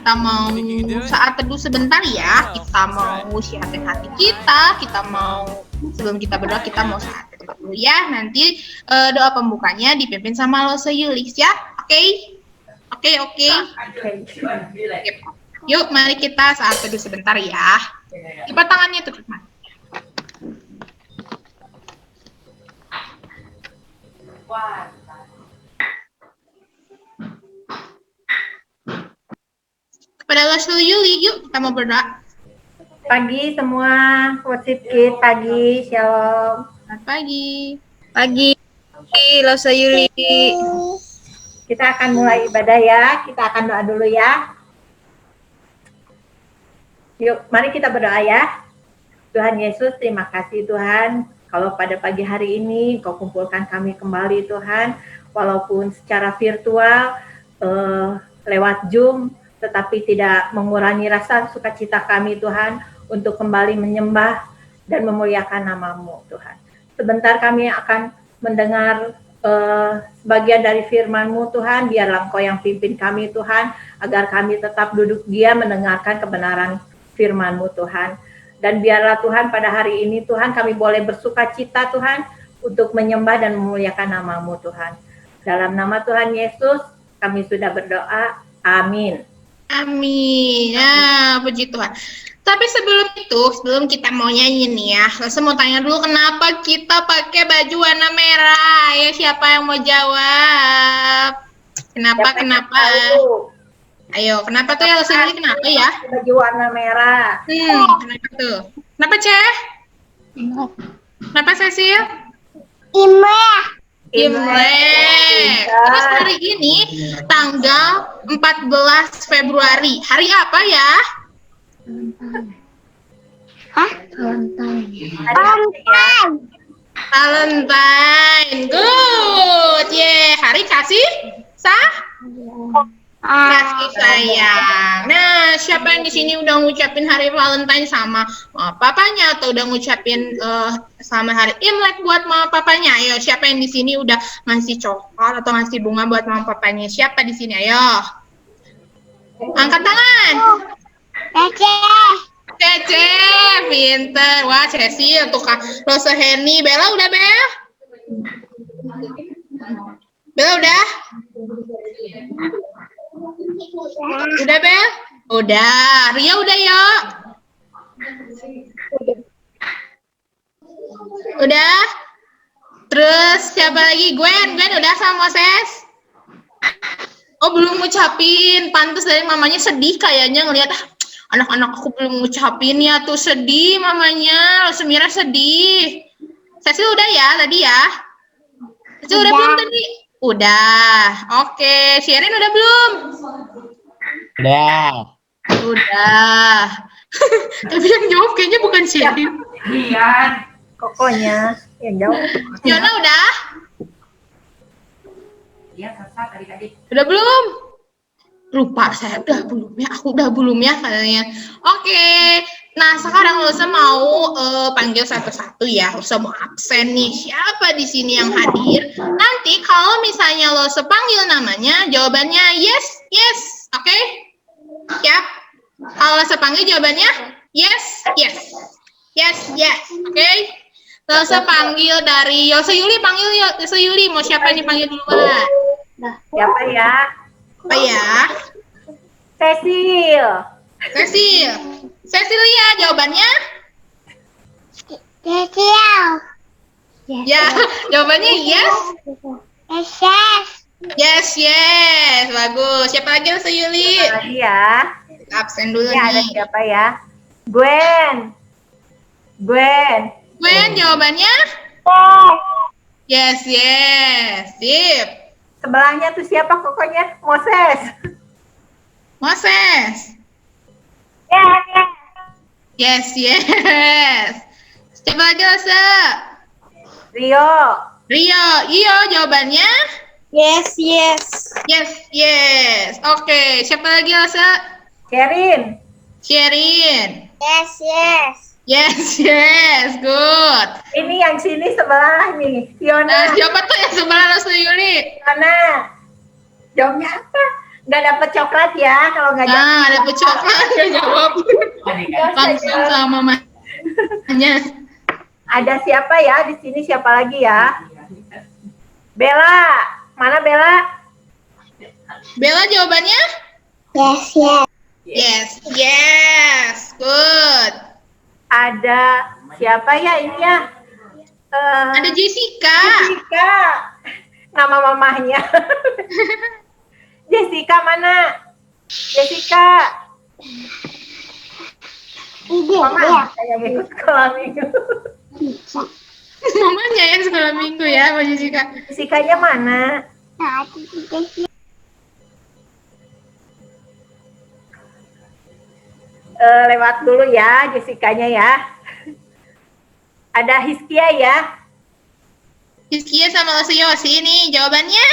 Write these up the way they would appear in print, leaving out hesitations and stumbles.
kita mau saat teduh sebentar ya. Kita mau siapin hati kita mau sebelum kita berdoa kita mau saat teduh dulu ya. Nanti doa pembukanya dipimpin sama Lose Yulis ya. Oke. Yuk, mari kita saat teduh sebentar ya. Lipat tangannya tuh. Kepada Lose Yuli, yuk kita mau berdoa. Pagi semua, worship kid, pagi, shalom. Selamat pagi. Pagi, Lose Yuli. Kita akan mulai ibadah ya, kita akan doa dulu ya. Yuk, mari kita berdoa ya. Tuhan Yesus, terima kasih Tuhan. Kalau pada pagi hari ini Kau kumpulkan kami kembali Tuhan, walaupun secara virtual, lewat Zoom, tetapi tidak mengurangi rasa sukacita kami Tuhan, untuk kembali menyembah dan memuliakan nama-Mu Tuhan. Sebentar kami akan mendengar sebagian dari firman-Mu Tuhan, biarlah Engkau yang pimpin kami Tuhan, agar kami tetap duduk diam mendengarkan kebenaran firman-Mu Tuhan. Dan biarlah Tuhan pada hari ini Tuhan kami boleh bersukacita Tuhan, untuk menyembah dan memuliakan nama-Mu Tuhan. Dalam nama Tuhan Yesus kami sudah berdoa, amin. Amin. Ya, puji Tuhan. Tapi sebelum kita mau nyanyi nih ya, saya mau tanya dulu kenapa kita pakai baju warna merah? Ya, siapa yang mau jawab? Kenapa? Ayo, kenapa tuh ya? Lose kenapa ya? Baju warna merah. Kenapa tuh? Kenapa, Ceh? Kenapa, Cecil? Imlek. Terus hari ini tanggal 14 Februari. Hari apa ya? Valentine. Good. Hari kasih kasih sayang. Nah, siapa yang di sini udah ngucapin hari Valentine sama mama papanya atau udah ngucapin sama hari Imlek buat mama papanya? Ayo, siapa yang di sini udah ngasih coklat atau ngasih bunga buat mama papanya? Siapa di sini? Ayo. Angkat tangan. Cece, pinter. Wah, Cecil tuh Kak. Lose Heni, Bella udah, Bel? Bella udah? Udah, Bel? Udah. Ria udah, yuk. Udah? Terus siapa lagi? Gwen udah sama Moses? Oh, belum ngucapin. Pantes dari mamanya sedih kayaknya ngelihat anak-anak aku belum ngucapin ya tuh, sedih mamanya. Semira sedih. Cecil udah ya tadi ya? Cecil udah belum tadi? Udah. Oke, Sherin udah belum? Udah. Tapi yang jawab kayaknya bukan Sherin. Iya. Kokonya yang jawab. Yona udah? Iya, Sasa tadi. Udah belum? Lupa saya udah belum ya. Aku udah belum ya katanya. Oke. Nah, sekarang Lose mau panggil satu-satu ya. Lose mau absen nih. Siapa di sini yang hadir? Nanti kalau misalnya Lose panggil namanya, jawabannya yes. Oke? Siap? Kalau Lose panggil jawabannya yes. Oke? Lose panggil dari Lose Yuli, panggil Lose Yuli. Mau siapa yang dipanggil duluan? Siapa ya? Apa ya? Cecilia, jawabannya? Ya, jawabannya yes. Yes. Bagus. Siapa lagi Lose Yuli? Iya. Absen dulu Ini ada nih. siapa ya? Gwen, jawabannya? Yes. Sip. Sebelahnya tuh siapa kokonya? Moses. Yes. Siapa lagi Lose? Rio, Iyo, jawabannya? Yes. Yes. Oke, siapa lagi Lose? Sherin, Yes. Good. ini yang sini sebelah nih, Fiona. Siapa tuh yang sebelah Lose Yuli? Fiona, jawabnya apa? Nggak dapat coklat ya kalau nggak jawab. Ah, ada coklat nggak jawab. Langsung sama mamanya. Ada siapa ya di sini? Siapa lagi ya? Bella, mana Bella? Bella jawabannya? Yes, yes. Yes, yes, good. Ada siapa ya ini ya? Ada Jessica. Jessica, nama mamahnya. Jessica mana? Jessica. Mama, saya ikut sekolah minggu. Mamanya yang sekolah minggu ya, Mbak Jessica. Jessica-nya mana? Lewat dulu ya, Jessica-nya ya. Ada Hiskia ya. Hiskia sama Yosi nih jawabannya.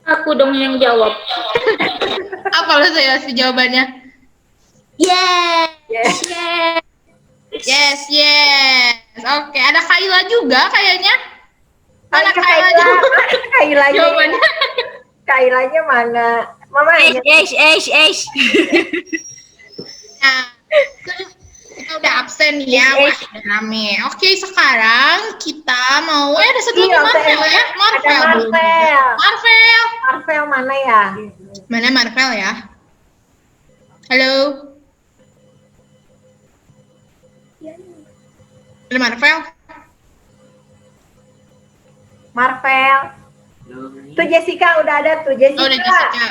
Aku dong yang jawab. Apa Yosi jawabannya? Yes. Yes. Yes. Yes, yes. Oke, ada Kaila juga kayaknya. Mana Ada Kaila Kaila. juga? Kailanya. Jawabannya. Kailanya mana? Mama hanya Nah, kita udah absen nih ya, wah udah rame. Oke, sekarang kita mau ada satu lagi Iya, Marvel ya, ada Marvel. Marvel. Marvel. Marvel mana ya? Mana Marvel ya? Halo. Ada Marvel? Marvel. Tuh Jessica udah ada tuh Jessica. Oh, udah Jessica.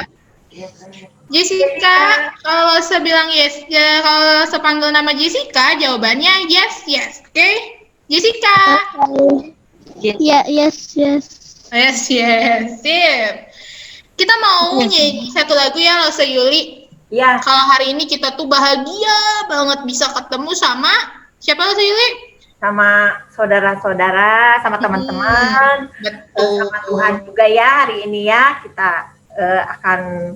Jessica, kalau saya bilang yes, ya, kalau saya panggil nama Jessica, jawabannya yes, yes. Oke? Jessica. Ya, yes, yes. Yes, yes. Sip. Kita mau nyanyi satu lagu ya, Losa Yuli. Ya, Kalau hari ini kita tuh bahagia banget bisa ketemu sama siapa Losa Yuli? sama saudara-saudara, sama teman-teman, Betul. sama Tuhan juga ya hari ini ya. Kita akan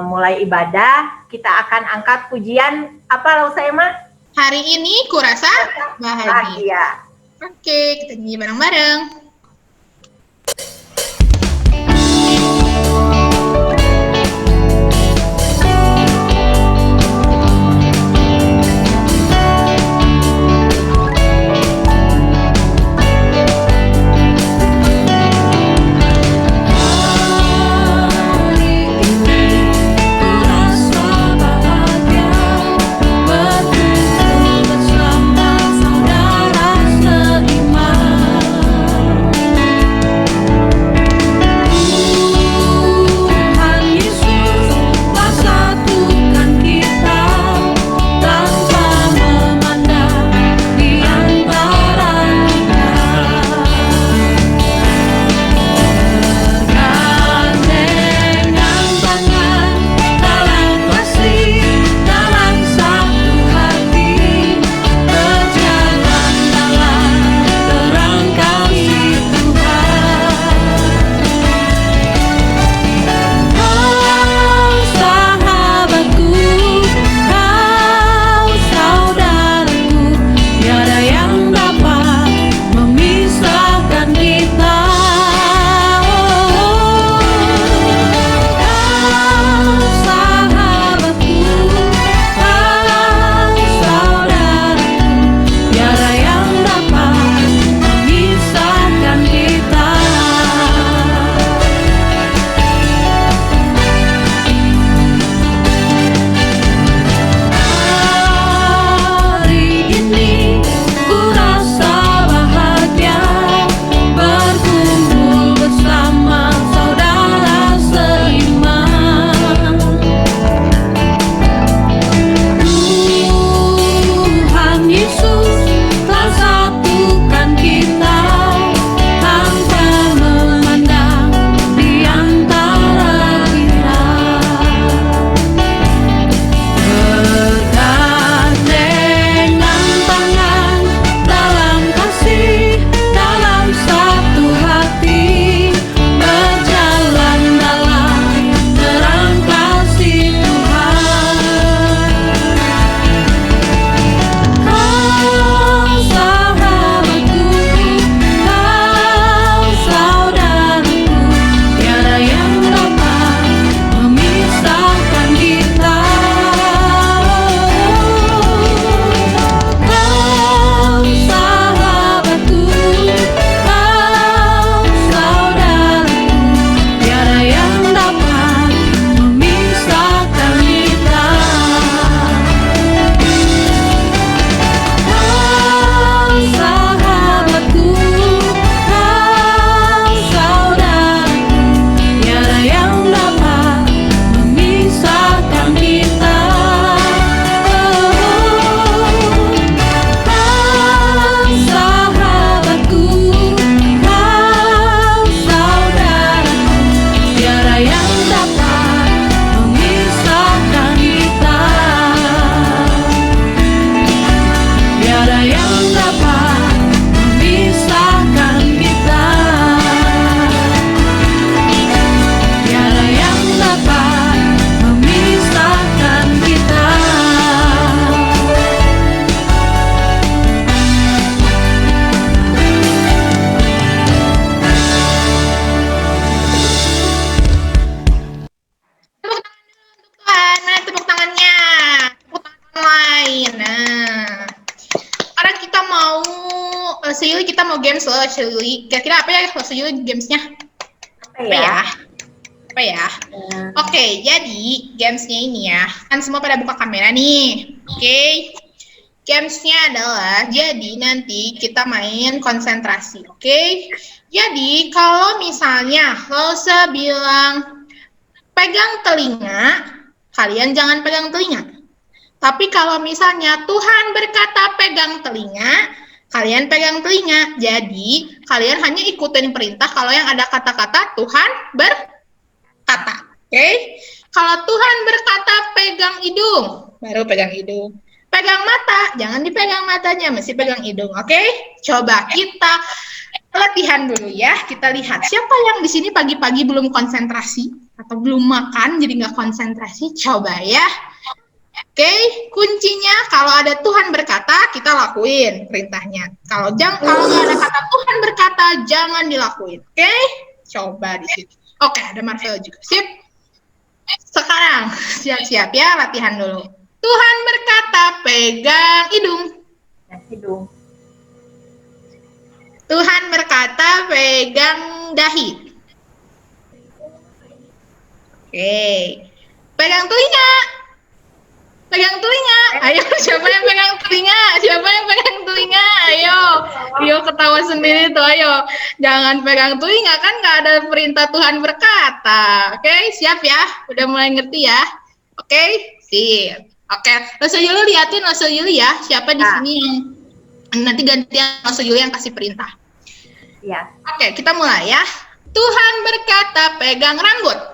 mulai ibadah. Kita akan angkat pujian apa Lausa Emma? Hari ini kurasa bahagia. Bahagia. Oke, kita nyanyi bareng-bareng. Bersama saudara seiman. kita mau games loh, Shirley. Kira-kira apa ya lo Shirley gamesnya? Apa ya? Oke, jadi gamesnya ini ya, kan semua pada buka kamera nih. Oke, gamesnya adalah, jadi nanti kita main konsentrasi, oke? Jadi kalau misalnya Rosa bilang pegang telinga, kalian jangan pegang telinga. Tapi kalau misalnya Tuhan berkata pegang telinga, kalian pegang telinga. Jadi kalian hanya ikutin perintah kalau yang ada kata-kata Tuhan berkata. Oke? Kalau Tuhan berkata pegang hidung, baru pegang hidung. Pegang mata, jangan dipegang matanya, mesti pegang hidung. Oke? Coba kita latihan dulu ya. Kita lihat siapa yang di sini pagi-pagi belum konsentrasi atau belum makan jadi nggak konsentrasi. Coba ya. Oke, kuncinya kalau ada Tuhan berkata, kita lakuin perintahnya. Kalau nggak ada kata Tuhan berkata, jangan dilakuin. Oke, coba di sini. Oke, ada Marvel juga. Sip. Sekarang siap-siap ya, latihan dulu. Tuhan berkata, pegang hidung. Hidung. Tuhan berkata, pegang dahi. Oke, pegang telinga. Pegang telinga. Ayo, siapa yang pegang telinga? Siapa yang pegang telinga? Ayo ketawa sendiri tuh, ayo. Jangan pegang telinga, kan nggak ada perintah Tuhan berkata. Oke, siap ya? Udah mulai ngerti ya? Oke, sip. Oke, Rosa Yuli liatin Rosa Yuli ya. Siapa di sini yang nanti gantian Rosa Yuli yang kasih perintah. Iya. Oke, kita mulai ya. Tuhan berkata pegang rambut.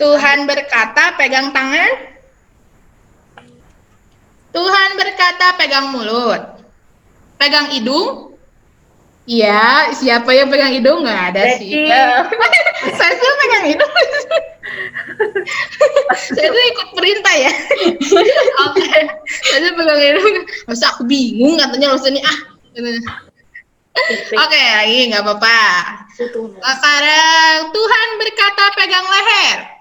Tuhan berkata pegang tangan. Tuhan berkata pegang mulut. Pegang hidung. Iya, siapa yang pegang hidung? Nggak ada sih. Saya tuh pegang hidung. Saya tuh ikut perintah ya. Oke, saya tuh pegang hidung. Masa aku bingung katanya Rosa ini Oke, lagi nggak apa-apa. Sekarang Tuhan berkata pegang leher.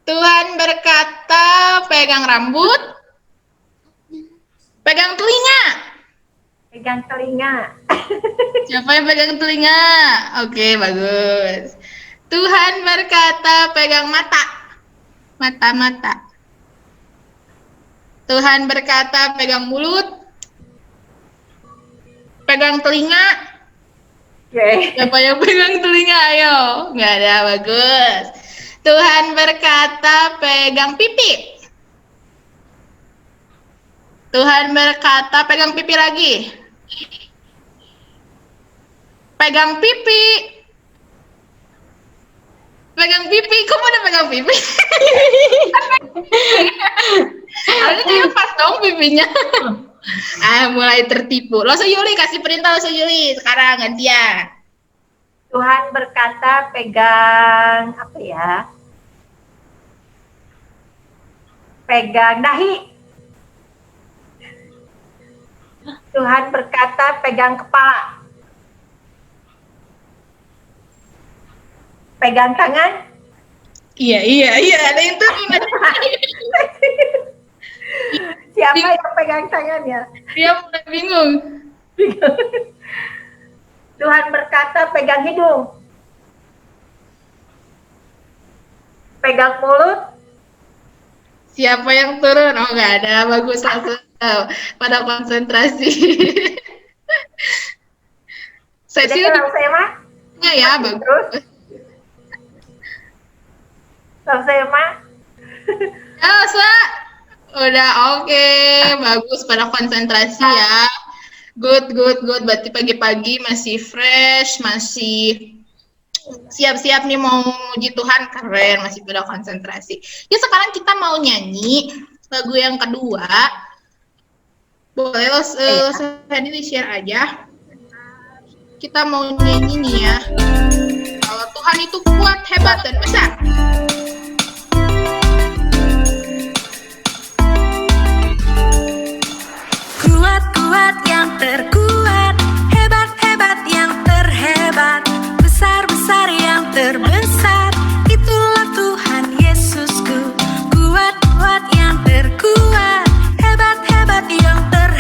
Tuhan berkata pegang rambut. Pegang telinga. Pegang telinga. Siapa yang pegang telinga? Oke, bagus. Tuhan berkata pegang mata. Mata-mata. Tuhan berkata pegang mulut. Pegang telinga. Oke. Siapa yang pegang telinga? Ayo. Nggak ada, bagus. Tuhan berkata pegang pipi. Tuhan berkata pegang pipi lagi. Pegang pipi. Pegang pipi. Kok udah pegang pipi? Harusnya dia pas dong pipinya. Mulai tertipu. Rosa Yuli kasih perintah Rosa Yuli. Sekarang gantian. Tuhan berkata pegang apa ya? Pegang dahi. Tuhan berkata pegang kepala. Pegang tangan. Iya, ada yang tuh. Siapa yang pegang tangannya? Dia mulai bingung. Tuhan berkata pegang hidung. Pegang mulut. Siapa yang turun? Oh, nggak ada. Bagus, langsung pada konsentrasi. Sesi saya mah? Ya, bagus. Saya mah? Elsa, udah oke. Bagus pada konsentrasi ya. Good. Berarti pagi-pagi masih fresh, masih siap-siap nih mau muji Tuhan, keren, masih pada konsentrasi. Ya sekarang kita mau nyanyi lagu yang kedua. Boleh ini di-share aja. Kita mau nyanyi nih ya. Kalau Tuhan itu kuat, hebat, dan besar. Kuat yang terkuat, hebat yang terhebat, besar yang terbesar, itulah Tuhan Yesusku. Kuat yang terkuat, hebat yang terhebat.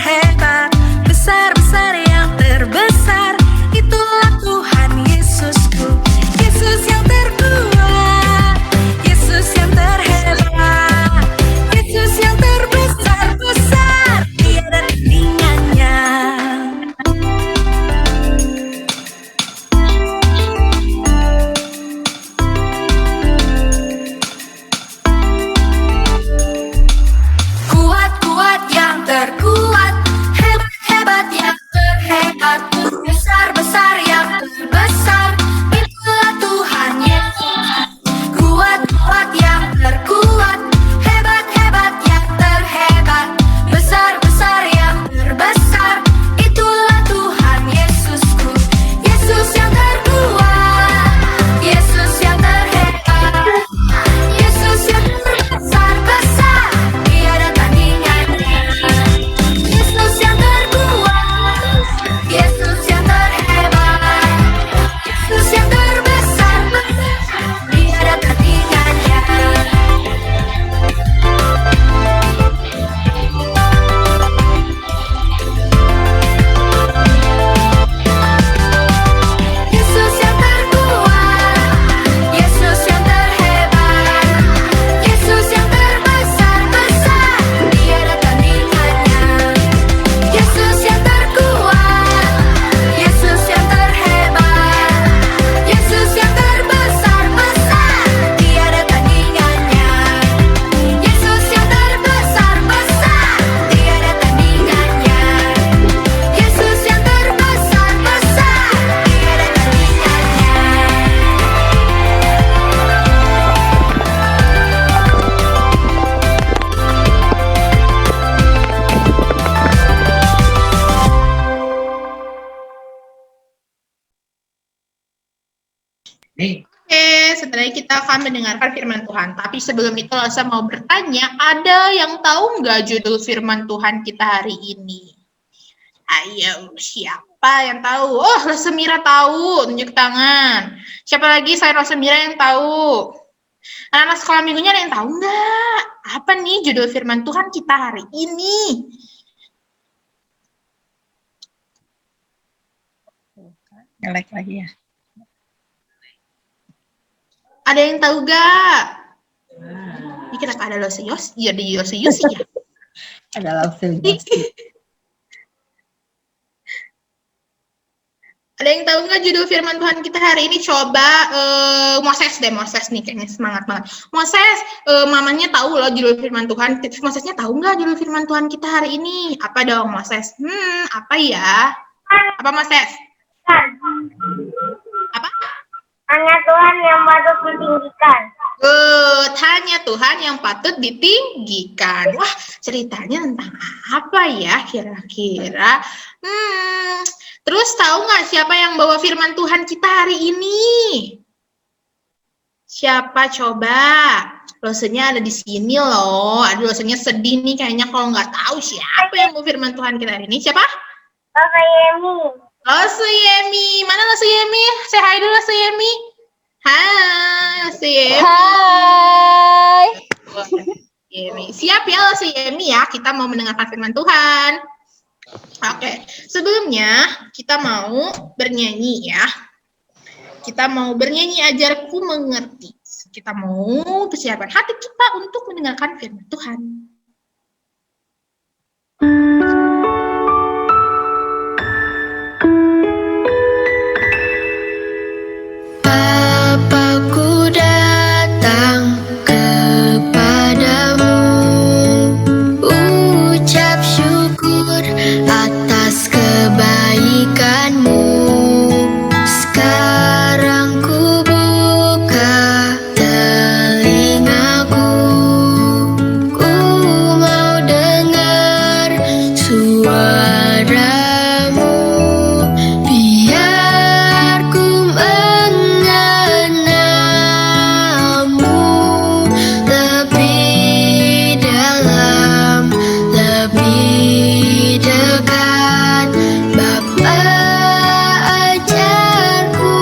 Oke, setelah kita akan mendengarkan firman Tuhan. Tapi sebelum itu saya mau bertanya, ada yang tahu nggak judul firman Tuhan kita hari ini? Ayo, siapa yang tahu? Oh, Rosemira tahu, tunjuk tangan. Siapa lagi selain Rosemira yang tahu? Anak-anak sekolah minggunya ada yang tahu nggak? Apa nih judul firman Tuhan kita hari ini? Ngelek lagi ya. Ada yang tahu nggak? Ini kenapa ada Losius? Iya, di Losius ya. Ada langsung. Ada yang tahu nggak judul firman Tuhan kita hari ini? Coba Moses deh, Moses nih kayaknya semangat banget. Moses, mamanya tahu loh judul firman Tuhan. Mosesnya tahu nggak judul firman Tuhan kita hari ini? Apa dong Moses? Apa ya? Apa Moses? Apa? Hanya Tuhan yang patut ditinggikan. Hanya Tuhan yang patut ditinggikan. Wah, ceritanya tentang apa ya kira-kira? Terus tahu nggak siapa yang bawa firman Tuhan kita hari ini? Siapa coba? Losenya ada di sini loh. Aduh, losenya sedih nih kayaknya kalau nggak tahu siapa yang bawa firman Tuhan kita hari ini. Siapa? Bapak Yemi. Losu Yemi. Mana Losu Yemi? Say hi dulu Losu Yemi. Hai, Losu Yemi. Hai. Yemi. Siap ya Losu Yemi ya, kita mau mendengarkan firman Tuhan. Oke, sebelumnya kita mau bernyanyi ya. Kita mau bernyanyi ajarku mengerti. Kita mau persiapkan hati kita untuk mendengarkan firman Tuhan. Bapakku datang kepadamu, ucap syukur atas kebaikanmu. Sekarang ku buka telingaku, ku mau dengar suaramu, biar ku mengenalmu lebih dalam, lebih dekat. Bapa, ajarku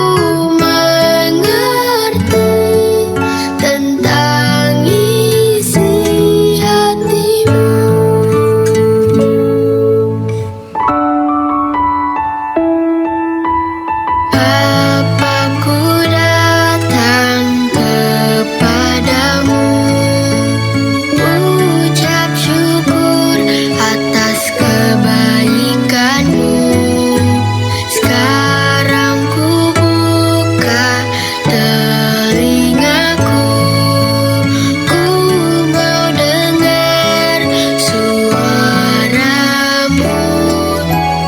mengerti tentang isi hatimu. Bapakku datang kepadamu, ucap syukur atas kebaikanmu. Sekarang ku buka telingaku, ku mau dengar suaramu,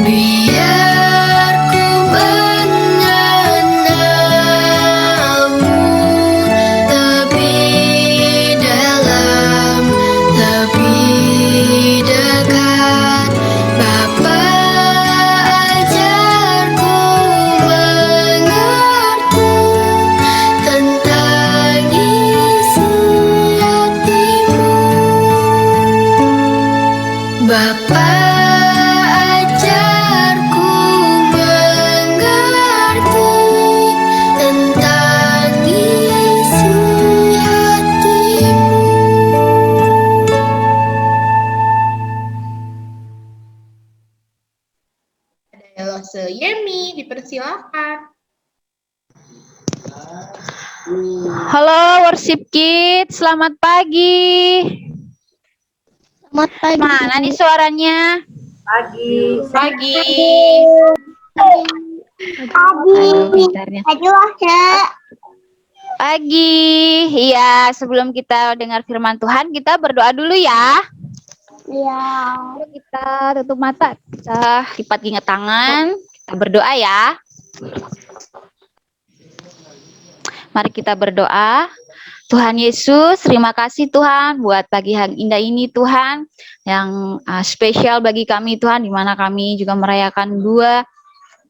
biar ku mengenalmu lebih dalam, lebih dekat. Bapa, ajarku mengerti tentang isi hatimu. Bapa, ajarku mengerti tentang isi hatimu. Ada Losu Yemi, dipersilakan. Halo worship kids, selamat pagi. Selamat pagi. Mana nih suaranya? Pagi. Pagi. Pagi. Aduh, bentarnya. Aduh, Kak. Pagi. Iya, sebelum kita dengar firman Tuhan, kita berdoa dulu ya. Iya. Mari kita tutup mata, kita lipat ingat tangan, kita berdoa ya. Mari kita berdoa. Tuhan Yesus, terima kasih Tuhan buat pagi yang indah ini Tuhan, yang spesial bagi kami Tuhan, di mana kami juga merayakan 2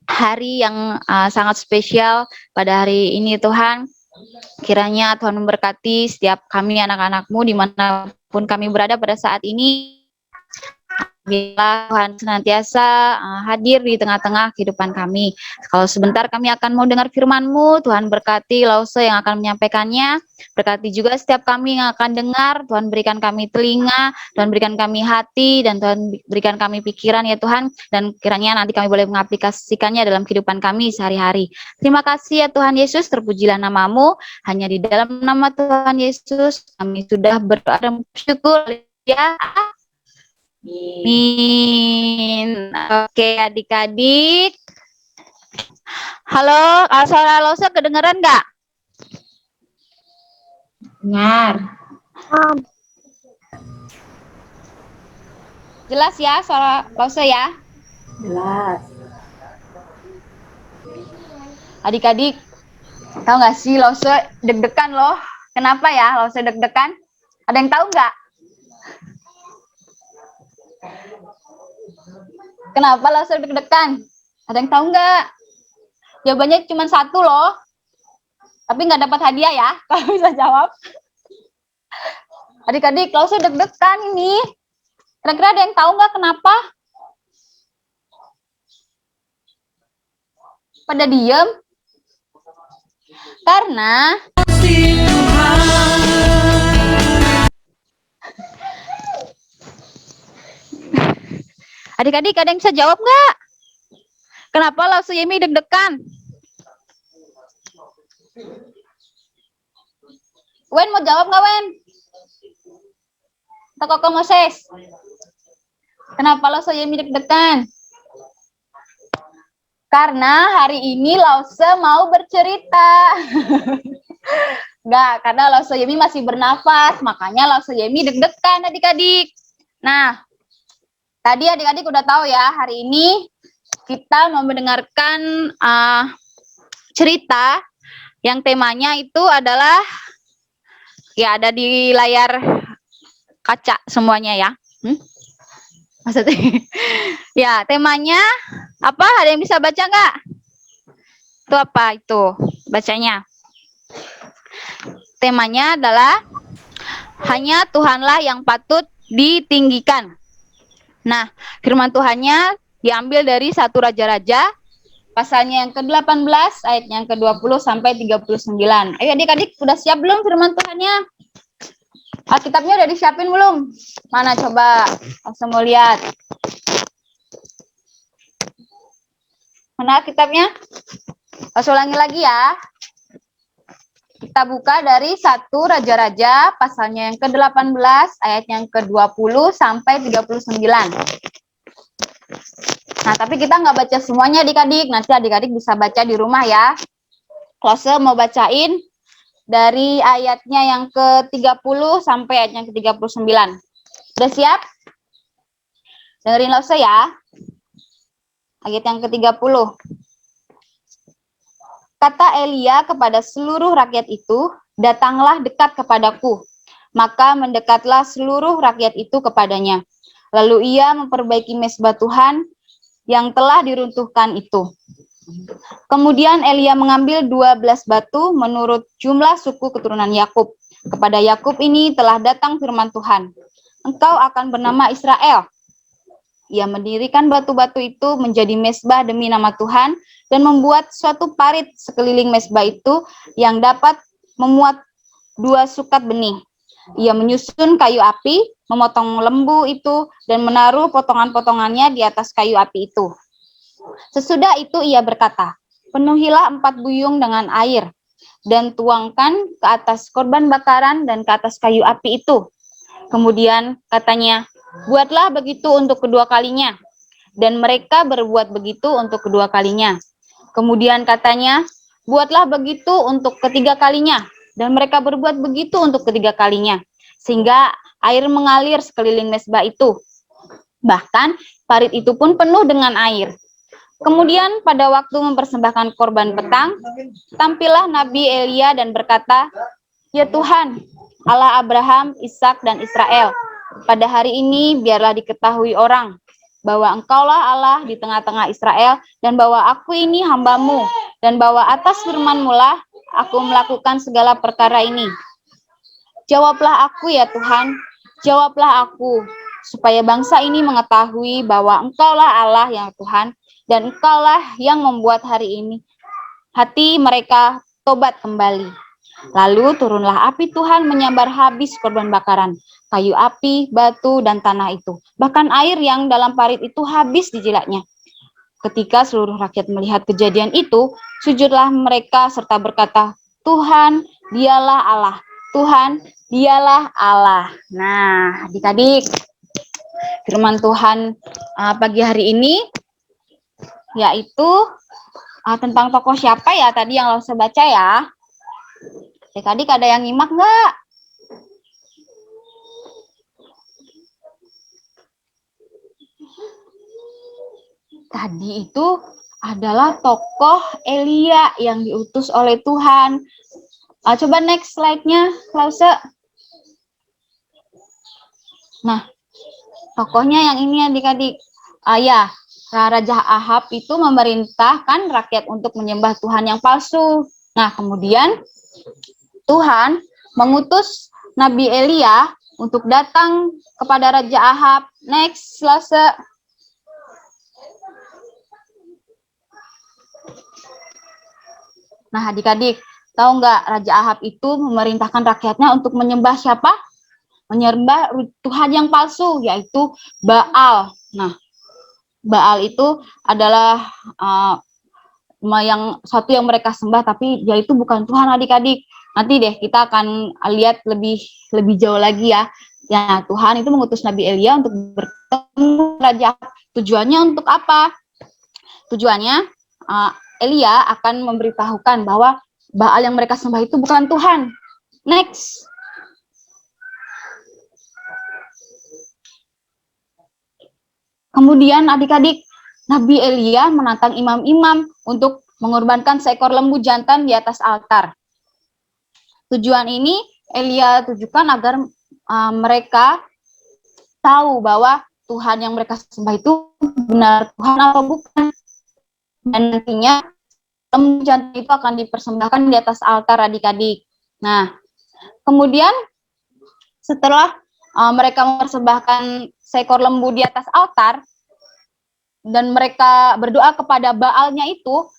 hari yang sangat spesial pada hari ini Tuhan. Kiranya Tuhan memberkati setiap kami anak-anak-Mu dimanapun kami berada pada saat ini. Biarlah Tuhan senantiasa hadir di tengah-tengah kehidupan kami. Kalau sebentar kami akan mau dengar firman-Mu, Tuhan berkati Lause yang akan menyampaikannya. Berkati juga setiap kami yang akan dengar. Tuhan berikan kami telinga, Tuhan berikan kami hati, dan Tuhan berikan kami pikiran ya Tuhan. Dan kiranya nanti kami boleh mengaplikasikannya dalam kehidupan kami sehari-hari. Terima kasih ya Tuhan Yesus, terpujilah nama-Mu. Hanya di dalam nama Tuhan Yesus kami sudah berdoa dan bersyukur ya. Amin. Oke adik-adik. Halo, suara Lause kedengeran nggak? Dengar. Jelas ya suara Lause ya? Jelas. Adik-adik, tahu nggak sih Lause deg-degan loh. Kenapa ya Lause deg-degan? Ada yang tahu nggak? Kenapa Lause deg-degan? Ada yang tahu nggak? Jawabannya cuma satu loh. Tapi nggak dapat hadiah ya, kalau bisa jawab. Adik-adik, Lause deg-degan ini. Kira-kira ada yang tahu nggak kenapa? Pada diem? Karena adik-adik ada yang bisa jawab nggak? Kenapa Lause Yemi deg-degan? Wen mau jawab nggak Wen? Atau Koko Moses? Kenapa Lause Yemi deg-degan? Karena hari ini Lause mau bercerita. Nggak, karena Lause Yemi masih bernafas, makanya Lause Yemi deg-degan adik-adik. Nah, tadi adik-adik udah tahu ya, hari ini kita mau mendengarkan cerita yang temanya itu adalah, ya ada di layar kaca semuanya ya. Maksudnya, ya temanya apa? Ada yang bisa baca nggak? Itu apa itu bacanya? Temanya adalah hanya Tuhanlah yang patut ditinggikan. Nah, firman Tuhannya diambil dari 1 Raja-Raja, pasalnya yang ke-18, ayatnya yang ke-20 sampai 39. Ayo adik-adik, udah siap belum firman Tuhannya? Alkitabnya udah disiapin belum? Mana coba? Langsung mau lihat. Mana Alkitabnya? Langsung ulangi lagi ya. Kita buka dari 1 Raja-Raja, pasalnya yang ke-18, ayatnya yang ke-20 sampai 39. Nah, tapi kita nggak baca semuanya adik-adik. Nanti adik-adik bisa baca di rumah ya. Lause mau bacain dari ayatnya yang ke-30 sampai ayat yang ke-39. Udah siap? Dengerin Lause ya. Ayat yang ke-30. Kata Elia kepada seluruh rakyat itu, datanglah dekat kepadaku. Maka mendekatlah seluruh rakyat itu kepadanya. Lalu ia memperbaiki mezbah Tuhan yang telah diruntuhkan itu. Kemudian Elia mengambil 12 batu menurut jumlah suku keturunan Yakub. Kepada Yakub ini telah datang firman Tuhan. Engkau akan bernama Israel. Ia mendirikan batu-batu itu menjadi mezbah demi nama Tuhan dan membuat suatu parit sekeliling mezbah itu yang dapat memuat 2 sukat benih. Ia menyusun kayu api, memotong lembu itu, dan menaruh potongan-potongannya di atas kayu api itu. Sesudah itu ia berkata, penuhilah 4 buyung dengan air, dan tuangkan ke atas korban bakaran dan ke atas kayu api itu. Kemudian katanya, buatlah begitu untuk kedua kalinya. Dan mereka berbuat begitu untuk kedua kalinya. Kemudian katanya, buatlah begitu untuk ketiga kalinya. Dan mereka berbuat begitu untuk ketiga kalinya. Sehingga air mengalir sekeliling mezbah itu. Bahkan parit itu pun penuh dengan air. Kemudian pada waktu mempersembahkan korban petang, tampillah Nabi Elia dan berkata, ya Tuhan, Allah Abraham, Ishak dan Israel, pada hari ini biarlah diketahui orang bahwa Engkaulah Allah di tengah-tengah Israel, dan bahwa aku ini hamba-Mu, dan bahwa atas firman-Mu lah aku melakukan segala perkara ini. Jawablah aku ya Tuhan, jawablah aku, supaya bangsa ini mengetahui bahwa Engkaulah Allah yang Tuhan, dan Engkaulah yang membuat hari ini hati mereka tobat kembali. Lalu turunlah api Tuhan menyambar habis korban bakaran, kayu api, batu, dan tanah itu. Bahkan air yang dalam parit itu habis dijilatnya. Ketika seluruh rakyat melihat kejadian itu, sujudlah mereka serta berkata, Tuhan, dialah Allah. Tuhan, dialah Allah. Nah, adik-adik, firman Tuhan pagi hari ini, yaitu tentang tokoh siapa ya tadi yang lo baca ya. Adik-adik ada yang nyimak nggak? Tadi itu adalah tokoh Elia yang diutus oleh Tuhan. Coba next slide-nya, Lause. Nah, tokohnya yang ini adik-adik. Ya, Raja Ahab itu memerintahkan rakyat untuk menyembah Tuhan yang palsu. Nah, kemudian Tuhan mengutus Nabi Elia untuk datang kepada Raja Ahab. Next, Lause. Nah, adik-adik, tahu nggak Raja Ahab itu memerintahkan rakyatnya untuk menyembah siapa? Menyembah Tuhan yang palsu, yaitu Baal. Nah, Baal itu adalah satu yang mereka sembah, tapi dia itu bukan Tuhan adik-adik. Nanti deh kita akan lihat lebih jauh lagi ya. Ya, Tuhan itu mengutus Nabi Elia untuk bertemu Raja Ahab. Tujuannya untuk apa? Tujuannya Elia akan memberitahukan bahwa Baal yang mereka sembah itu bukan Tuhan. Next. Kemudian adik-adik, Nabi Elia menantang imam-imam untuk mengorbankan seekor lembu jantan di atas altar. Tujuan ini Elia tujukan agar mereka tahu bahwa Tuhan yang mereka sembah itu benar Tuhan atau bukan. Dan nantinya lembu jantan itu akan dipersembahkan di atas altar adik-adik. Nah, kemudian setelah mereka mempersembahkan seekor lembu di atas altar dan mereka berdoa kepada Baalnya itu,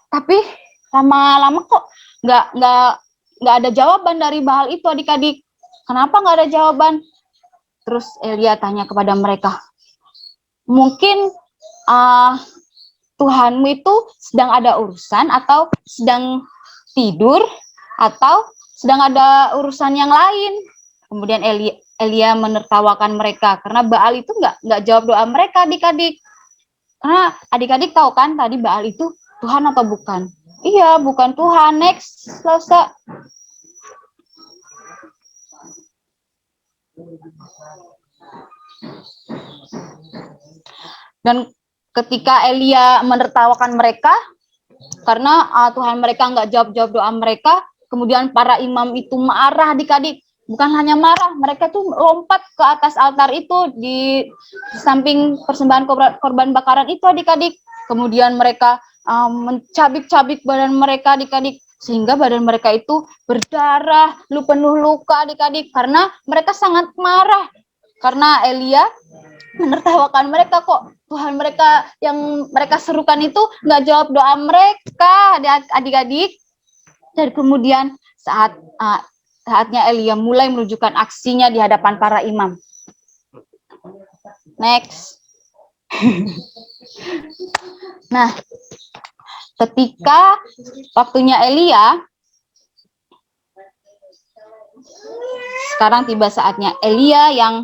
tapi lama-lama kok nggak ada jawaban dari Baal itu adik-adik. Kenapa nggak ada jawaban? Terus Elia tanya kepada mereka, mungkin Tuhanmu itu sedang ada urusan atau sedang tidur atau sedang ada urusan yang lain. Kemudian Elia menertawakan mereka karena Baal itu nggak jawab doa mereka adik-adik. Karena adik-adik tahu kan tadi Baal itu Tuhan atau bukan? Iya, bukan Tuhan. Next, selesai. Dan ketika Elia menertawakan mereka, karena Tuhan mereka nggak jawab doa mereka, kemudian para imam itu marah adik-adik. Bukan hanya marah, mereka tuh lompat ke atas altar itu di samping persembahan korban bakaran itu adik-adik. Kemudian mereka mencabik-cabik badan mereka adik-adik, sehingga badan mereka itu berdarah, penuh luka adik-adik, karena mereka sangat marah. Karena Elia menertawakan mereka, kok Tuhan mereka yang mereka serukan itu nggak jawab doa mereka adik-adik. Dan kemudian saatnya Elia mulai menunjukkan aksinya di hadapan para imam. Next. Nah, ketika waktunya Elia, sekarang tiba saatnya Elia yang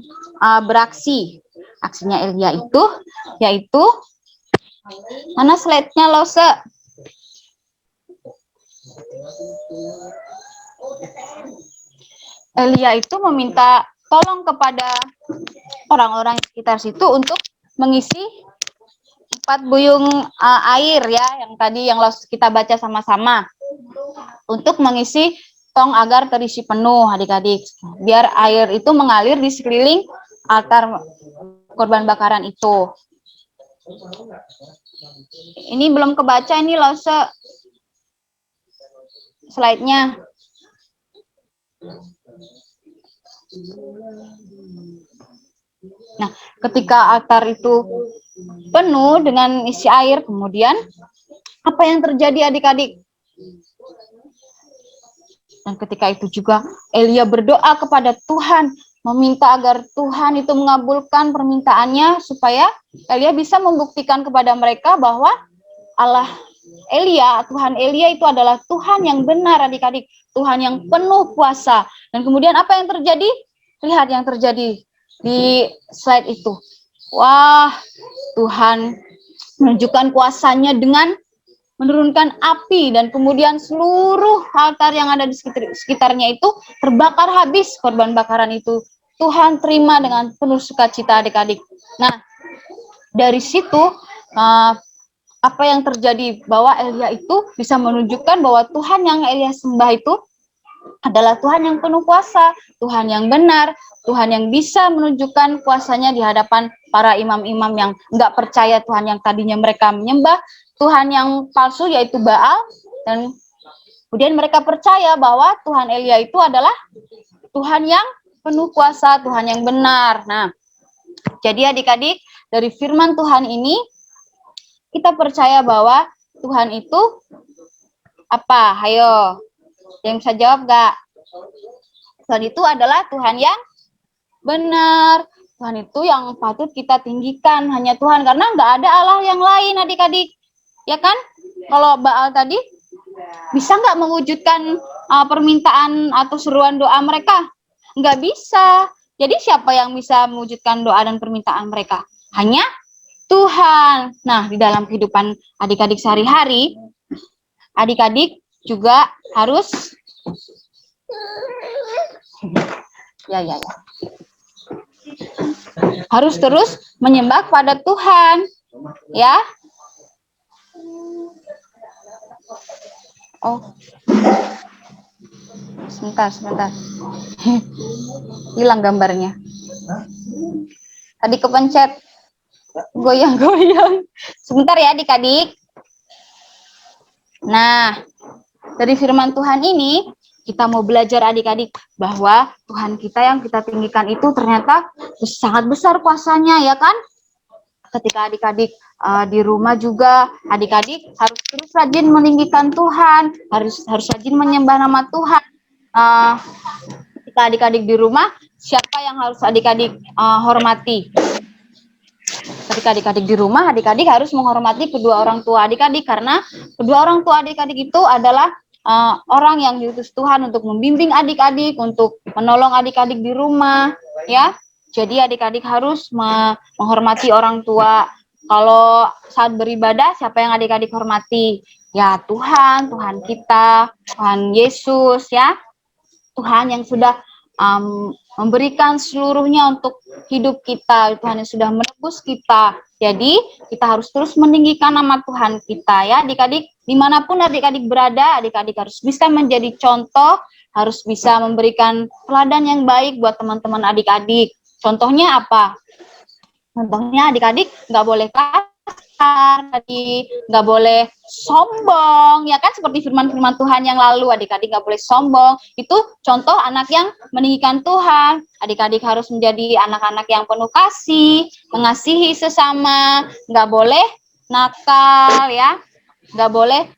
beraksi. Aksinya Elia itu, yaitu, mana slide-nya Lose? Elia itu meminta tolong kepada orang-orang sekitar situ untuk mengisi 4 buyung air ya, yang tadi yang kita baca sama-sama, untuk mengisi tong agar terisi penuh adik-adik, biar air itu mengalir di sekeliling altar korban bakaran itu. Ini belum kebaca ini Lause. Slide-nya. Nah, ketika altar itu penuh dengan isi air, kemudian apa yang terjadi adik-adik? Dan ketika itu juga Elia berdoa kepada Tuhan, meminta agar Tuhan itu mengabulkan permintaannya supaya Elia bisa membuktikan kepada mereka bahwa Allah Elia, Tuhan Elia itu adalah Tuhan yang benar adik-adik, Tuhan yang penuh kuasa. Dan kemudian apa yang terjadi? Lihat yang terjadi di slide itu. Wah, Tuhan menunjukkan kuasanya dengan menurunkan api dan kemudian seluruh altar yang ada di sekitarnya itu terbakar habis korban bakaran itu. Tuhan terima dengan penuh sukacita adik-adik. Nah, dari situ apa yang terjadi bahwa Elia itu bisa menunjukkan bahwa Tuhan yang Elia sembah itu adalah Tuhan yang penuh kuasa, Tuhan yang benar, Tuhan yang bisa menunjukkan kuasanya di hadapan para imam-imam yang enggak percaya Tuhan yang tadinya mereka menyembah Tuhan yang palsu yaitu Baal, dan kemudian mereka percaya bahwa Tuhan Elia itu adalah Tuhan yang penuh kuasa, Tuhan yang benar. Nah, jadi adik-adik dari firman Tuhan ini kita percaya bahwa Tuhan itu apa? Hayo, yang bisa jawab gak? Tuhan itu adalah Tuhan yang benar. Tuhan itu yang patut kita tinggikan, hanya Tuhan, karena nggak ada Allah yang lain adik-adik. Ya kan? Kalau Baal tadi bisa nggak mewujudkan permintaan atau seruan doa mereka? Nggak bisa. Jadi siapa yang bisa mewujudkan doa dan permintaan mereka? Hanya Tuhan. Nah, di dalam kehidupan adik-adik sehari-hari, adik-adik juga harus harus terus menyembah pada Tuhan. Ya. Oh, sebentar. Hilang gambarnya. Tadi kepencet. Goyang-goyang. Sebentar ya adik-adik. Nah, dari firman Tuhan ini, kita mau belajar adik-adik bahwa Tuhan kita yang kita tinggikan itu ternyata sangat besar kuasanya, ya kan? Ketika adik-adik di rumah juga, adik-adik harus terus rajin meninggikan Tuhan, harus rajin menyembah nama Tuhan. Ketika adik-adik di rumah, siapa yang harus adik-adik hormati? Ketika adik-adik di rumah, adik-adik harus menghormati kedua orang tua adik-adik, karena kedua orang tua adik-adik itu adalah orang yang diutus Tuhan untuk membimbing adik-adik, untuk menolong adik-adik di rumah, ya. Jadi adik-adik harus menghormati orang tua. Kalau saat beribadah, siapa yang adik-adik hormati? Ya Tuhan, Tuhan kita, Tuhan Yesus, ya. Tuhan yang sudah memberikan seluruhnya untuk hidup kita, Tuhan yang sudah menebus kita. Jadi kita harus terus meninggikan nama Tuhan kita, ya adik-adik. Dimanapun adik-adik berada, adik-adik harus bisa menjadi contoh, harus bisa memberikan teladan yang baik buat teman-teman adik-adik. Contohnya apa? Contohnya adik-adik nggak boleh kasar, nggak boleh sombong, ya kan, seperti firman-firman Tuhan yang lalu, adik-adik nggak boleh sombong. Itu contoh anak yang meninggikan Tuhan. Adik-adik harus menjadi anak-anak yang penuh kasih, mengasihi sesama, nggak boleh nakal, ya, nggak boleh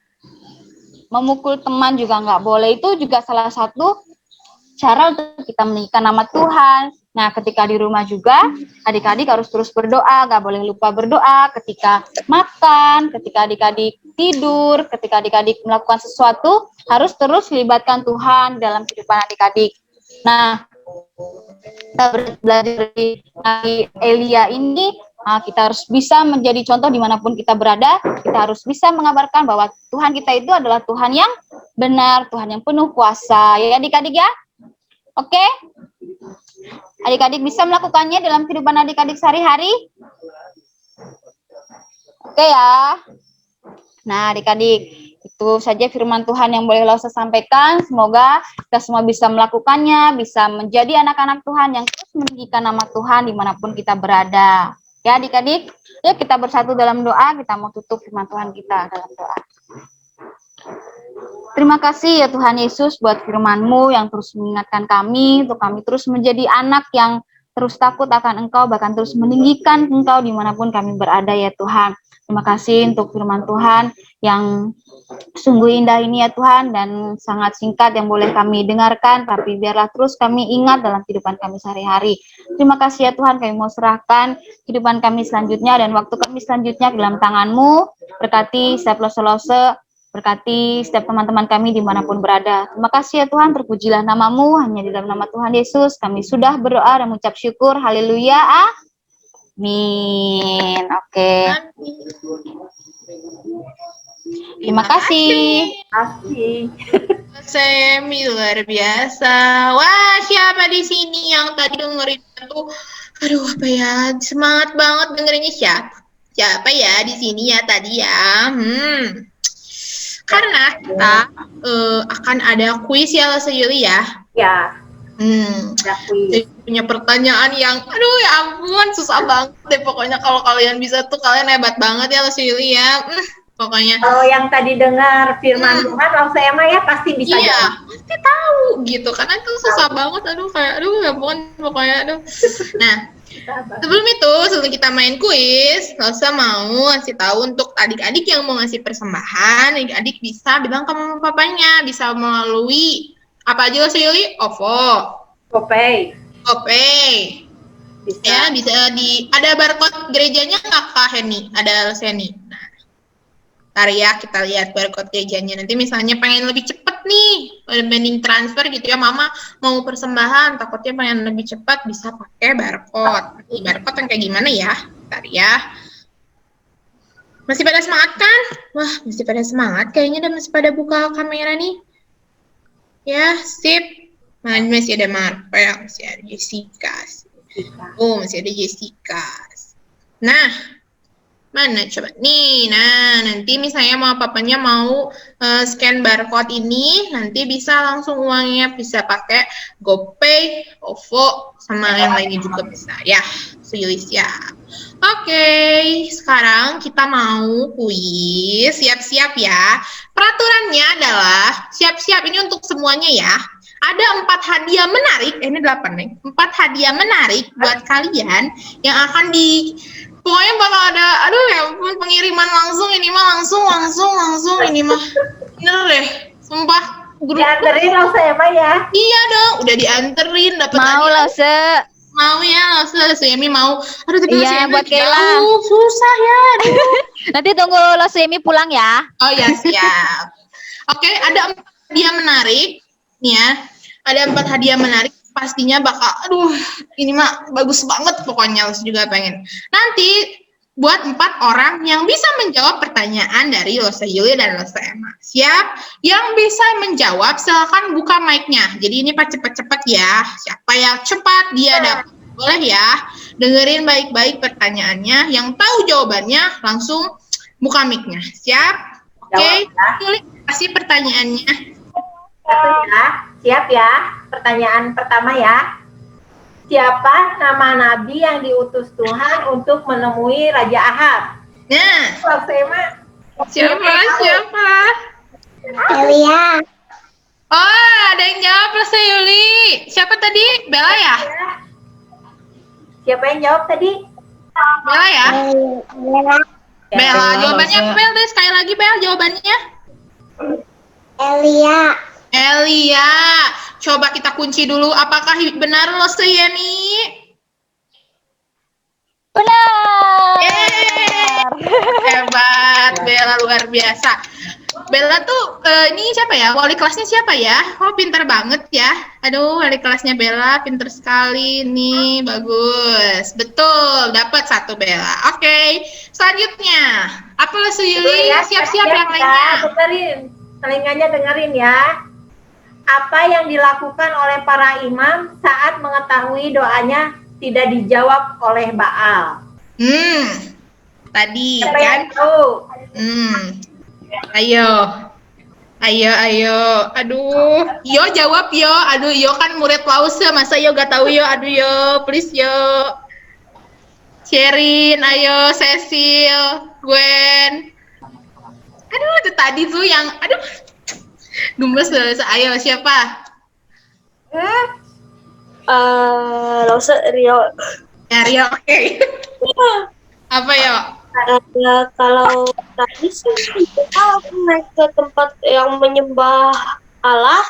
memukul teman juga nggak boleh. Itu juga salah satu cara untuk kita meninggikan nama Tuhan. Nah, ketika di rumah juga, adik-adik harus terus berdoa, gak boleh lupa berdoa ketika makan, ketika adik-adik tidur, ketika adik-adik melakukan sesuatu, harus terus melibatkan Tuhan dalam kehidupan adik-adik. Nah, kita belajar dari Elia ini, kita harus bisa menjadi contoh dimanapun kita berada, kita harus bisa mengabarkan bahwa Tuhan kita itu adalah Tuhan yang benar, Tuhan yang penuh kuasa, ya adik-adik ya. Oke? Adik-adik bisa melakukannya dalam kehidupan adik-adik sehari-hari? Oke ya. Nah adik-adik, itu saja firman Tuhan yang boleh Lause sampaikan. Semoga kita semua bisa melakukannya, bisa menjadi anak-anak Tuhan yang terus meninggikan nama Tuhan dimanapun kita berada. Ya adik-adik, yuk kita bersatu dalam doa, kita mau tutup firman Tuhan kita dalam doa. Terima kasih ya Tuhan Yesus buat firman-Mu yang terus mengingatkan kami, untuk kami terus menjadi anak yang terus takut akan Engkau, bahkan terus meninggikan Engkau dimanapun kami berada ya Tuhan. Terima kasih untuk firman Tuhan yang sungguh indah ini ya Tuhan, dan sangat singkat yang boleh kami dengarkan, tapi biarlah terus kami ingat dalam kehidupan kami sehari-hari. Terima kasih ya Tuhan, kami mau serahkan kehidupan kami selanjutnya dan waktu kami selanjutnya ke dalam tangan-Mu. Berkati setiap lose-lose, berkati setiap teman-teman kami dimanapun berada. Terima kasih ya Tuhan, terpujilah nama-Mu, hanya di dalam nama Tuhan Yesus kami sudah berdoa dan mengucap syukur. Haleluya, amin. Oke, terima kasih. Asik. Semi luar biasa. Wah, siapa di sini yang tadi dengerin tuh? Aduh, apa ya? Semangat banget dengerinnya siapa? Siapa ya di sini ya tadi ya? Karena kita akan ada kuis ya Yuli ya. Ya, Jadi kuis. punya pertanyaan yang, aduh ya ampun, susah banget deh pokoknya. Kalau kalian bisa tuh kalian hebat banget ya Yuli ya. Pokoknya. Kalau yang tadi dengar firman Tuhan, langsung emang ya pasti bisa Iya, jawab. pasti tahu gitu. Karena itu susah banget. Aduh kayak, aduh ya ampun, pokoknya aduh. Nah, sebelum itu, sebelum kita main kuis, Rosa mau ngasih tahu untuk adik-adik yang mau ngasih persembahan, adik-adik bisa bilang ke mama papanya, bisa melalui apa aja Rosa Yuli? OVO, Kopay. GoPay. Bisa. Ya, bisa ada barcode gerejanya nggak Kak Heni? Ada Heni. Nah, ntar ya kita lihat barcode gerejanya. Nanti misalnya pengen lebih cepet nih dibanding transfer gitu ya, mama mau persembahan takutnya pengen lebih cepat, bisa pakai barcode. Barcode yang kayak gimana ya? Ntar ya. Masih pada semangat kan? Wah, masih pada semangat kayaknya, dan masih pada buka kamera nih. Ya, sip. Masih ada Marvel, masih ada Jessica. Oh, masih ada Jessica. Nah, mana coba nih? Nah, nanti misalnya mau papanya mau scan barcode ini, nanti bisa langsung uangnya bisa pakai GoPay, OVO, sama yang lainnya juga bisa ya. Silis ya. Oke, sekarang kita mau kuis. Siap-siap ya. Peraturannya adalah siap-siap ini untuk semuanya ya. Ada 4 hadiah menarik, ini 8 nih. 4 hadiah menarik buat kalian yang akan pokoknya bakal ada, aduh ya ampun, pengiriman langsung ini mah langsung ini mah. Bener deh, sumpah. Dianterin langsung emang ya? Iya dong, udah dianterin, dapat Mau hadiah. Lose. Mau ya, Yemi mau. Aduh, tapi Iya, Yemi buat Kayla. jauh, susah ya. Aduh. Nanti tunggu Losemi pulang ya. Oh ya, siap. Oke, ada 4 hadiah menarik. Nih ya, ada 4 hadiah menarik. Pastinya bakal, aduh, ini mah bagus banget pokoknya, Los juga pengen. Nanti buat 4 orang yang bisa menjawab pertanyaan dari Losa Yuli dan Losa Emma. Siap? Yang bisa menjawab silakan buka mic-nya. Jadi ini cepet-cepet ya. Siapa yang cepat dia dapat. Boleh ya. Dengerin baik-baik pertanyaannya. Yang tahu jawabannya langsung buka mic-nya. Siap? Oke. Yuli, kasih pertanyaannya. Satu ya, siap ya. Pertanyaan pertama ya. Siapa nama nabi yang diutus Tuhan untuk menemui Raja Ahab? Nah, siapa? Elia. Oh, ada yang jawab Losa Yuli. Siapa tadi? Bella ya? Siapa yang jawab tadi? Bella ya? Elia. Bella, jawabannya Bel deh, sekali lagi Bel jawabannya. Elia. Elia. Coba kita kunci dulu, apakah benar Losa Yeni? Benar. Hebat, Bella luar biasa. Bella tuh ini siapa ya? Wali kelasnya siapa ya? Oh, pinter banget ya. Aduh, wali kelasnya Bella pinter sekali nih, bagus. Betul, dapat 1 Bella. Oke, selanjutnya. Apa Losa Yuli? Siap-siap yang lainnya. Dengerin, telinganya dengerin ya. Apa yang dilakukan oleh para imam saat mengetahui doanya tidak dijawab oleh Baal? Tadi Siapa kan? yang tahu? Ayo. Aduh, Yo jawab Yo. Aduh, Yo kan murid Lause, masa Yo gak tahu Yo? Aduh Yo, please Yo. Sherin, ayo, Cecil, Gwen. Aduh, itu tadi tuh yang, aduh, gemes banget. Ayo, siapa? Lause Rio. Ya, Rio, oke. Apa ya? Kalau tadi sih kalau naik ke tempat yang menyembah Allah,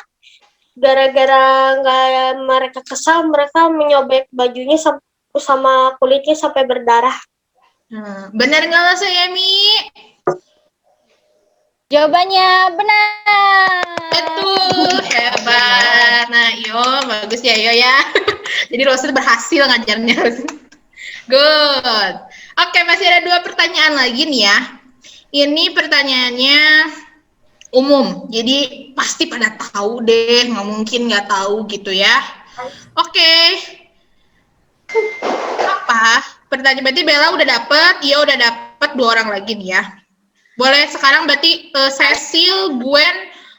gara-gara nggak mereka kesal, mereka menyobek bajunya sama kulitnya sampai berdarah. Benar nggak lo, Yemi? Jawabannya benar. Betul, hebat. Nah, yo, bagus ya, yo ya. Jadi Rosa berhasil ngajarnya. Good. Oke, masih ada 2 pertanyaan lagi nih ya. Ini pertanyaannya umum, jadi pasti pada tahu deh, nggak mungkin nggak tahu gitu ya. Oke. Apa? Pertanyaan berarti Bella udah dapet, Iyo udah dapet 2 orang lagi nih ya. Boleh sekarang berarti Cecil, Gwen,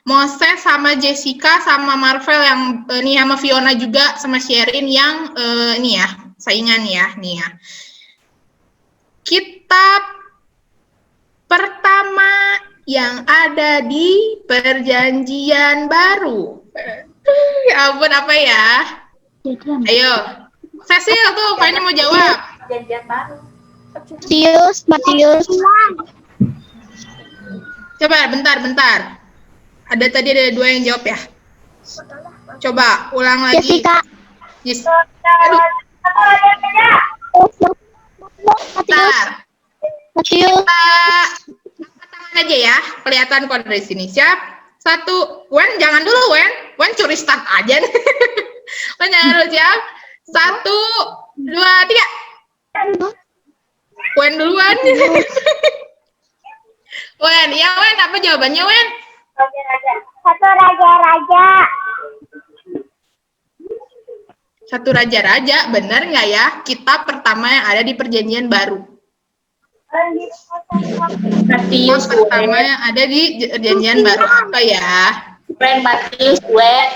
Moses sama Jessica sama Marvel yang nih sama Fiona juga sama Sherin yang ini ya saingan ya nih ya. Kitab pertama yang ada di Perjanjian Baru. Ya ampun apa ya? Ayo, Cecil tuh kayaknya mau jawab. Perjanjian baru. Matius. Coba bentar. Tadi ada 2 yang jawab ya. Coba ulang lagi. Yes. Aduh. Bentar. Kita angkat tangan aja ya. Kelihatan kok dari sini. Siap? 1. Wen jangan dulu Wen. Wen curi start aja nih. Wen jangan dulu siap. 1, 2, 3. Wen duluan. Wen, ya Wen, apa jawabannya Wen? Satu raja-raja, benar nggak ya? Kitab pertama yang ada di Perjanjian Baru. Kitab pertama yang ada di Perjanjian Baru apa ya? Matius, Wen.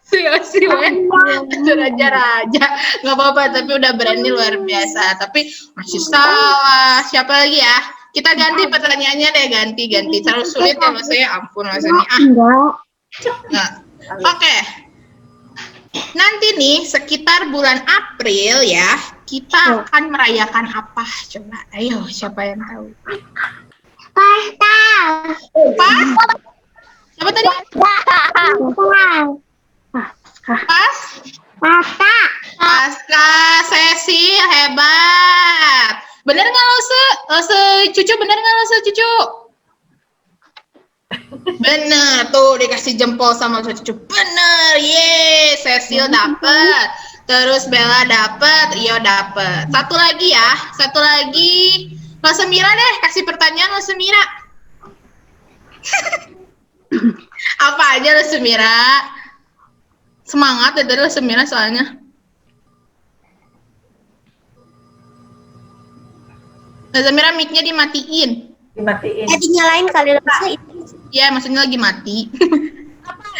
Si Wen, itu raja-raja, nggak apa-apa, tapi udah berani luar biasa. Tapi masih salah. Siapa lagi ya? Kita ganti pertanyaannya deh, ganti. Terlalu sulit ya maksudnya, ampun maksudnya. Nah, oke. Nanti nih sekitar bulan April ya, kita akan merayakan apa? Coba, ayo siapa yang tahu? Pasta. Siapa tadi? Pasca, Cecil, hebat. Bener nggak lo Cucu? Bener nggak lo Cucu? Bener, tuh dikasih jempol sama Cucu. Bener, ye. Cecil dapet. Terus Bella dapet, Iyo dapet. Satu lagi ya, Lo Semira deh, kasih pertanyaan Lo Semira. Apa aja Lo Semira? Semangat ya dari Lo Semira soalnya. Lo Semira mic-nya dimatiin. Dinyalain kali Lause itu. Ya, maksudnya lagi mati.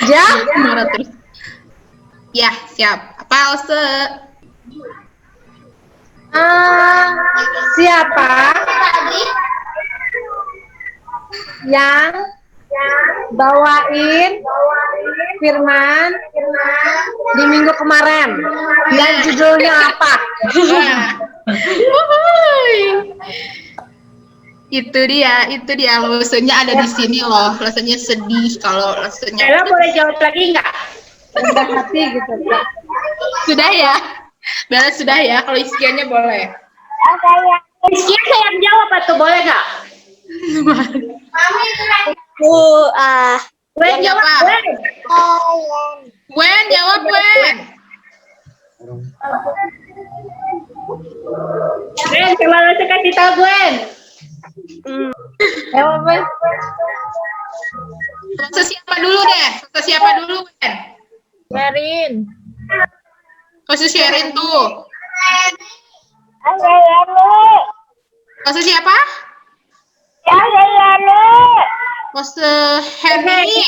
Ya. Marah terus. Ya, siap. Apa Lause? Siapa yang bawain firman di minggu kemarin dan judulnya apa? Itu dia Lausenya ada di sini loh. Lausenya sedih kalau Lausenya. Bella boleh jawab lagi nggak? Rendah hati gitu. Sudah ya. Bella sudah ya. Kalau isiannya boleh. Rizky saya yang jawab atau boleh nggak? Gwen jawab. Gwen jawab Gwen. Gwen, coba Lause kasih tahu Gwen. Jawab Gwen. Siapa dulu deh? Siapa dulu Gwen? Sherin. Kasus Sherin tuh. Kasus siapa? Kasus Henny.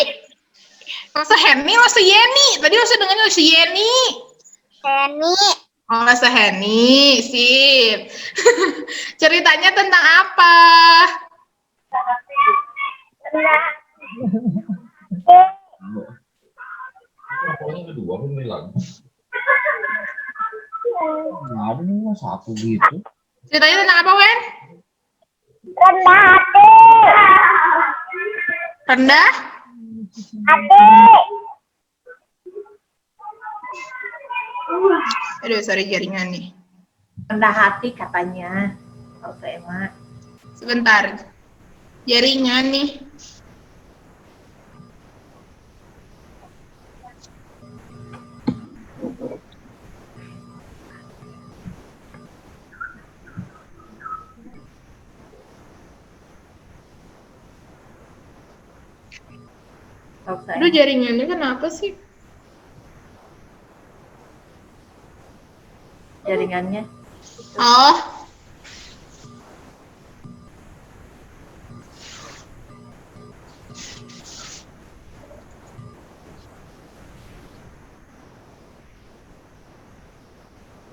Kasus Henny, Kasus Yeni. Tadi Kasus dengannya Kasus Yeni. Oh, Seheni, sip. Ceritanya tentang apa? Pokoknya kedua aku nilai lagi. Kenapa nih mas satu gitu? Ceritanya tentang apa, Wen? Rendah hati. Rendah? Hati. Aduh, sorry jaringan nih. Rendah hati katanya. Kalau saya mah. Sebentar. Jaringan nih. Kalau saya Aduh, jaringannya kenapa sih? jaringannya. Oh,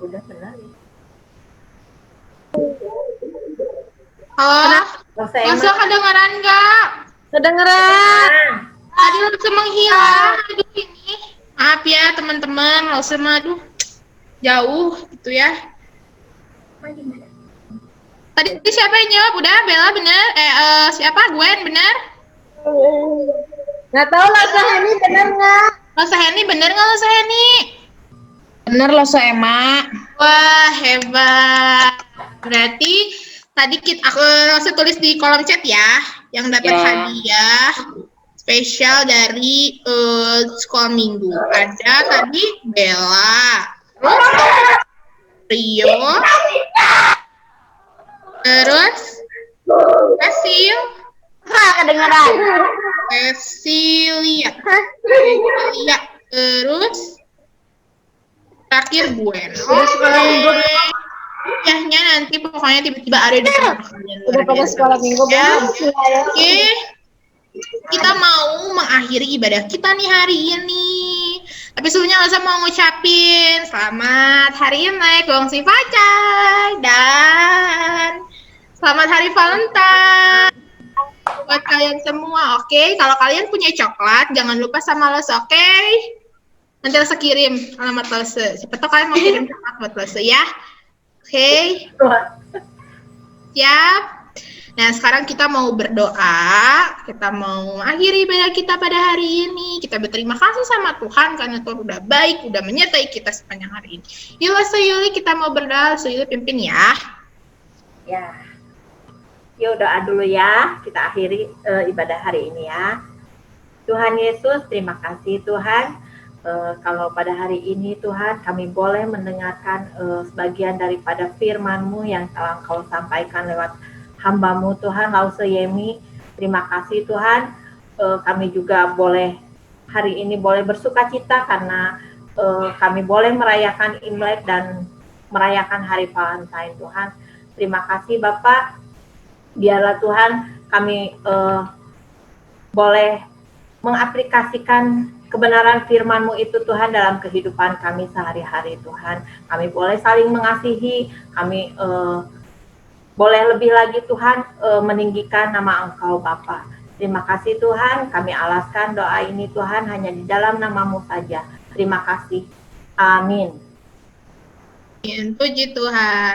Udah benar ya. halo. Kalau saya Masa mah. kedengeran nggak? Kedengeran. Tadi langsung menghilang. Aduh, ini. Maaf ya, teman-teman. Langsung, aduh. Jauh, gitu ya. Tadi siapa yang jawab? Udah, Bella bener? Siapa? Gwen bener? Nggak tahu lah Seheni bener nggak? Lo Seheni bener nggak lo Seheni? Bener loh, so emak. Wah, hebat. Berarti tadi aku langsung tulis di kolom chat ya, yang dapat Ya. hadiah spesial dari sekolah minggu. Ada tadi Bella, terus Rio, terus Cecil, Kedengeran. Cecilia, terus terakhir Gwen. Hadiahnya nanti pokoknya tiba-tiba ada di tempat kalian. Udah pada sekolah minggu Ya. belum? Oke, kita mau mengakhiri ibadah kita nih hari ini. Tapi sebelumnya Elsa mau ngucapin selamat hari Imlek, Gongsi Facai, dan selamat hari Valentine buat kalian semua. Oke, kalau kalian punya coklat, jangan lupa sama Los, oke? Nanti Elsa kirim alamat Los. Siapa tahu kalian mau kirim coklat buat Los ya. Oke. Siap. Nah, sekarang kita mau berdoa. Kita mau mengakhiri ibadah kita pada hari ini. Kita berterima kasih sama Tuhan karena Tuhan udah baik, udah menyertai kita sepanjang hari ini. Yuk, Yuli, kita mau berdoa. Yuli pimpin ya. Ya. Yuk doa dulu ya. Kita akhiri ibadah hari ini ya. Tuhan Yesus, terima kasih Tuhan. Kalau pada hari ini Tuhan kami boleh mendengarkan sebagian daripada firman-Mu yang telah Kau sampaikan lewat hamba-Mu Tuhan, Lause Yemi. Terima kasih Tuhan. Kami juga boleh hari ini boleh bersuka cita karena kami boleh merayakan Imlek dan merayakan hari Valentine Tuhan. Terima kasih Bapak. Biarlah Tuhan kami boleh mengaplikasikan kebenaran firman-Mu itu Tuhan dalam kehidupan kami sehari-hari Tuhan. Kami boleh saling mengasihi, kami boleh lebih lagi Tuhan meninggikan nama Engkau Bapa. Terima kasih Tuhan, kami alaskan doa ini Tuhan hanya di dalam nama-Mu saja. Terima kasih. Amin. Puji Tuhan.